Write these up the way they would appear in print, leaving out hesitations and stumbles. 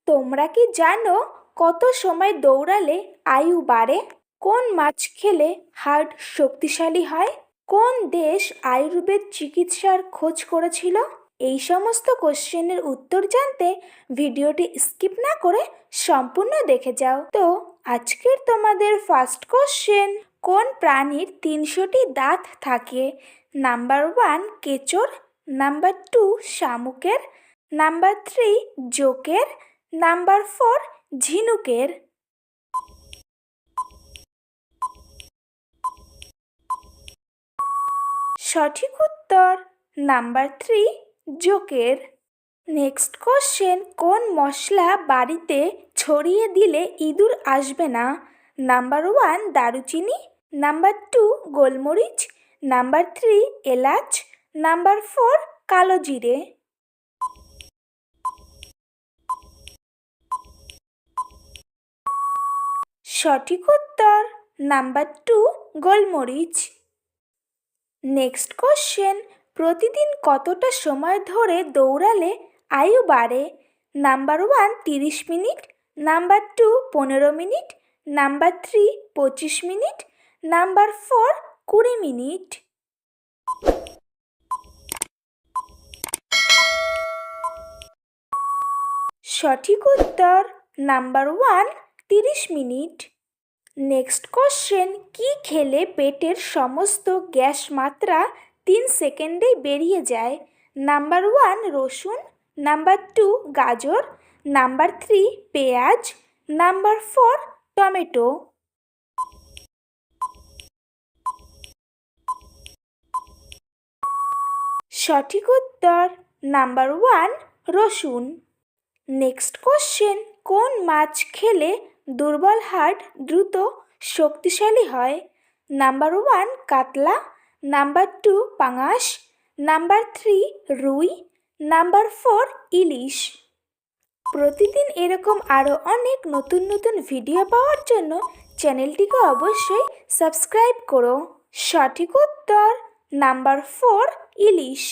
তোমরা কি জানো কত সময় দৌড়ালে আয়ু বাড়ে? কোন মাছ খেলে হার্ট শক্তিশালী হয়? কোন দেশ আয়ুর্বেদ চিকিৎসার খোঁজ করেছিল? এই সমস্ত কোশ্চেনের উত্তর জানতে ভিডিওটি স্কিপ না করে সম্পূর্ণ দেখে যাও। তো আজকের তোমাদের ফার্স্ট কোশ্চেন, কোন প্রাণীর 300টি দাঁত থাকে? নাম্বার 1 কেঁচোর, নাম্বার 2 শামুকের, নাম্বার 3 জোকের, নাম্বার 4 ঝিনুকের। সঠিক উত্তর নাম্বার 3 জোকের। নেক্সট কোশ্চেন, কোন মশলা বাড়িতে ছড়িয়ে দিলে ইঁদুর আসবে না? নাম্বার 1 দারুচিনি, নাম্বার 2 গোলমরিচ, নাম্বার 3 এলাচ, নাম্বার 4 কালো জিরে। সঠিক উত্তর নাম্বার 2 গোলমরিচ। নেক্সট কোশ্চেন, প্রতিদিন কতটা সময় ধরে দৌড়ালে আয়ু বাড়ে? Number 1 30 minute, number 2 15 minute, number 3 25 minute, number 4 20 minute. সঠিক উত্তর নাম্বার 1 30 মিনিট। নেক্সট কোশ্চেন, কি খেলে পেটের সমস্ত গ্যাস মাত্রা 3 সেকেন্ডেই বেরিয়ে যায়? নাম্বার 1 রসুন, নাম্বার 2 গাজর, নাম্বার 3 পেঁয়াজ, নাম্বার 4 টমেটো। সঠিক উত্তর নাম্বার 1 রসুন। নেক্সট কোশ্চেন, কোন মাছ খেলে দুর্বল হার্ট দ্রুত শক্তিশালী হয়? নাম্বার 1 কাতলা, নাম্বার 2 পাঙাশ, নাম্বার 3 রুই, নাম্বার 4 ইলিশ। প্রতিদিন এরকম আরও অনেক নতুন নতুন ভিডিও পাওয়ার জন্য চ্যানেলটিকে অবশ্যই সাবস্ক্রাইব করো। সঠিক উত্তর নাম্বার 4 ইলিশ।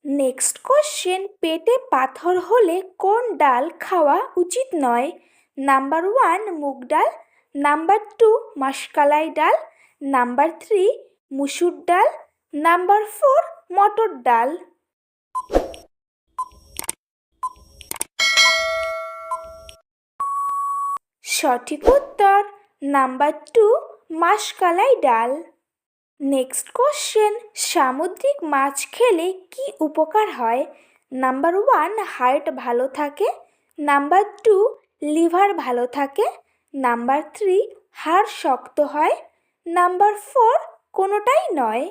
নেক্সট কোশ্চেন, পেটে পাথর হলে কোন ডাল খাওয়া উচিত নয়? নাম্বার 1 মুগ ডাল, নাম্বার 2 মাষকালাই ডাল, নাম্বার 3 মুসুর ডাল, নাম্বার 4 মটর ডাল। সঠিক উত্তর নাম্বার 2 মাষকালাই ডাল। নেক্সট কোশ্চেন, সামুদ্রিক মাছ খেলে কি উপকার হয়? নাম্বার 1 হার্ট ভালো থাকে, নাম্বার 2 লিভার ভালো থাকে, নাম্বার 3 হাড় শক্ত হয়, নাম্বার 4 কোনোটাই নয়।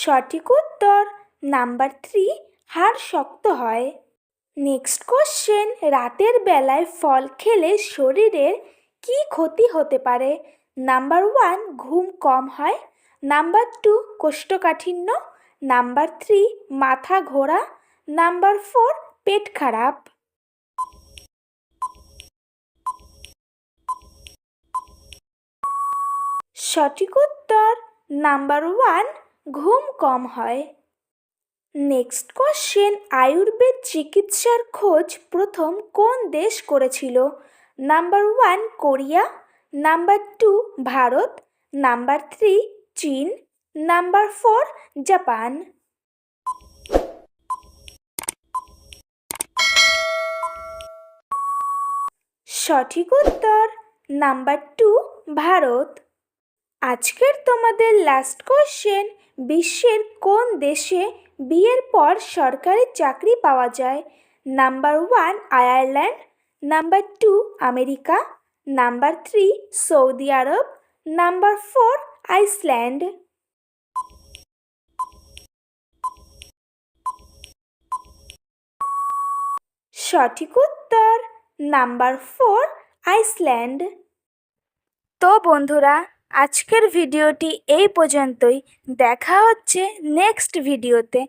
সঠিক উত্তর নাম্বার 3 হাড় শক্ত হয়। নেক্সট কোশ্চেন, রাতের বেলায় ফল খেলে শরীরের কি ক্ষতি হতে পারে? নাম্বার 1 ঘুম কম হয়, নাম্বার 2 কোষ্ঠকাঠিন্য, নাম্বার 3 মাথা ঘোরা, নাম্বার 4 পেট খারাপ। সঠিক উত্তর নাম্বার 1 ঘুম কম হয়। নেক্সট কোশ্চেন, আয়ুর্বেদ চিকিৎসার খোঁজ প্রথম কোন দেশ করেছিল? Number 1 Korea, number 2 Bharat, number 3 চীন, নাম্বার 4 জাপান। সঠিক উত্তর নাম্বার 2 ভারত। আজকের তোমাদের লাস্ট কোশ্চেন, বিশ্বের কোন দেশে বিয়ের পর সরকারি চাকরি পাওয়া যায়? Number 1 Ireland, number 2 America, number 3 সৌদি আরব, নাম্বার 4 আইসল্যান্ড। সঠিক উত্তর নাম্বার 4 আইসল্যান্ড। তো বন্ধুরা, আজকের ভিডিওটি এই পর্যন্তই। দেখা হচ্ছে নেক্সট ভিডিওতে।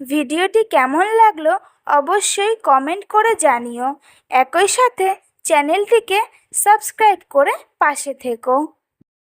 ভিডিওটি কেমন লাগলো অবশ্যই কমেন্ট করে জানিও। একই সাথে চ্যানেলটিকে সাবস্ক্রাইব করে পাশে থেকো।